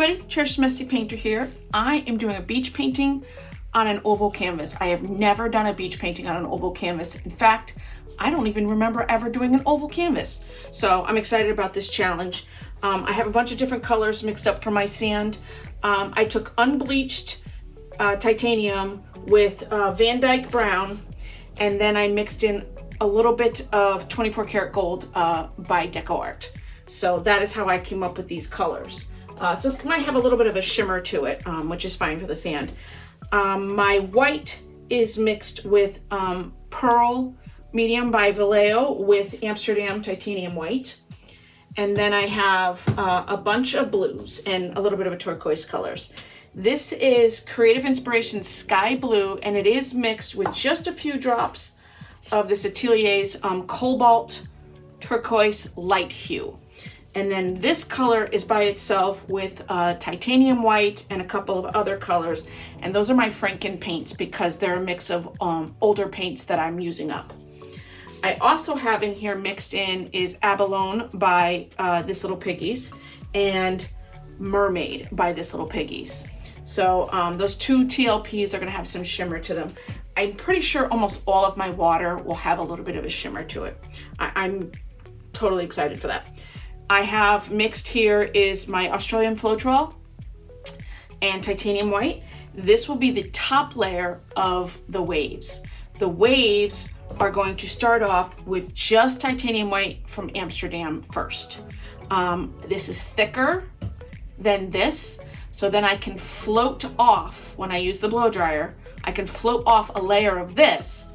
everybody, Cherish Messy Painter here. I am doing a beach painting on an oval canvas. I have never done a beach painting on an oval canvas. In fact, I don't even remember ever doing an oval canvas. So I'm excited about this challenge. I have a bunch of different colors mixed up for my sand. I took unbleached titanium with Van Dyke brown, and then I mixed in a little bit of 24 karat gold by Deco Art. So that is how I came up with these colors. So it might have a little bit of a shimmer to it, which is fine for the sand. My white is mixed with Pearl Medium by Vallejo with Amsterdam Titanium White. And then I have a bunch of blues and a little bit of a turquoise colors. This is Creative Inspiration Sky Blue, and it is mixed with just a few drops of this Atelier's Cobalt Turquoise Light Hue. And then this color is by itself with titanium white and a couple of other colors. And those are my Franken paints because they're a mix of older paints that I'm using up. I also have in here mixed in is Abalone by This Little Piggies and Mermaid by This Little Piggies. So those two TLPs are gonna have some shimmer to them. I'm pretty sure almost all of my water will have a little bit of a shimmer to it. I'm totally excited for that. I have mixed here is my Australian Floetrol and titanium white. This will be the top layer of the waves. The waves are going to start off with just titanium white from Amsterdam first. This is thicker than this, so then I can float off, when I use the blow dryer, I can float off a layer of this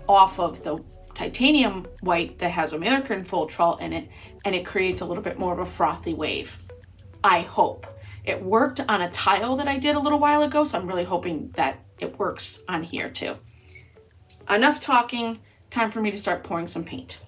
off of the titanium white that has American Floetrol in it, and it creates a little bit more of a frothy wave. I hope. It worked on a tile that I did a little while ago, so I'm really hoping that it works on here too. Enough talking, time for me to start pouring some paint.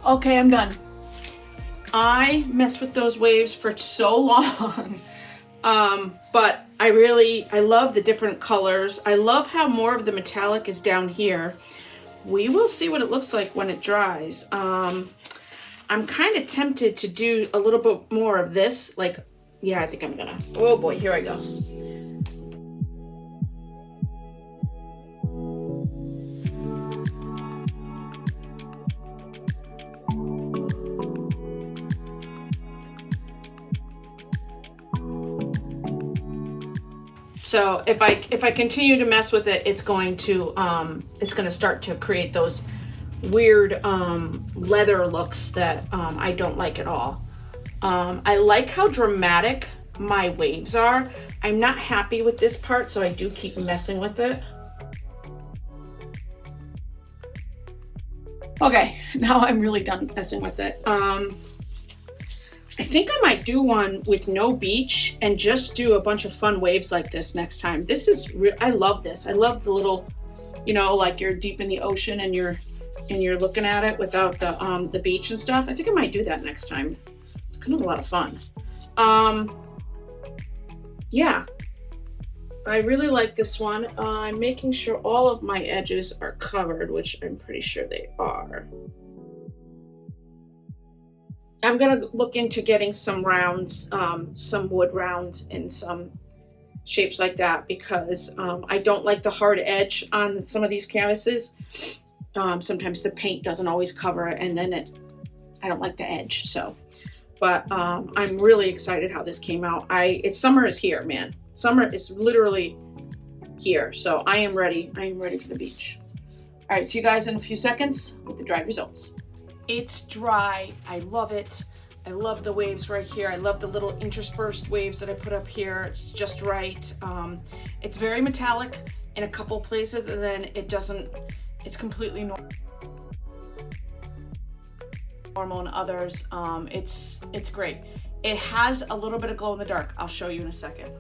Okay, I'm done. I messed with those waves for so long. But I love the different colors. I love how more of the metallic is down here. We will see what it looks like when it dries. I'm kind of tempted to do a little bit more of this. Like, yeah, I think I'm gonna. Oh boy, here I go. So if I continue to mess with it, it's going to start to create those weird leather looks that I don't like at all. I like how dramatic my waves are. I'm not happy with this part, so I do keep messing with it. Okay, now I'm really done messing with it. I think I might do one with no beach and just do a bunch of fun waves like this next time. This is I love this. I love the little, you know, like you're deep in the ocean and you're looking at it without the beach and stuff. I think I might do that next time. It's kind of a lot of fun. Yeah, I really like this one. I'm making sure all of my edges are covered, which I'm pretty sure they are. I'm gonna look into getting some rounds, some wood rounds and some shapes like that, because I don't like the hard edge on some of these canvases. Sometimes the paint doesn't always cover it, and then I don't like the edge. So, but I'm really excited how this came out. Summer is here, man. Summer is literally here. So I am ready. I am ready for the beach. All right, see you guys in a few seconds with the dried results. It's dry. I love it. I love the waves right here. I love the little interspersed waves that I put up here. It's just right. It's very metallic in a couple places, and then it's completely normal in others. It's great. It has a little bit of glow in the dark. I'll show you in a second.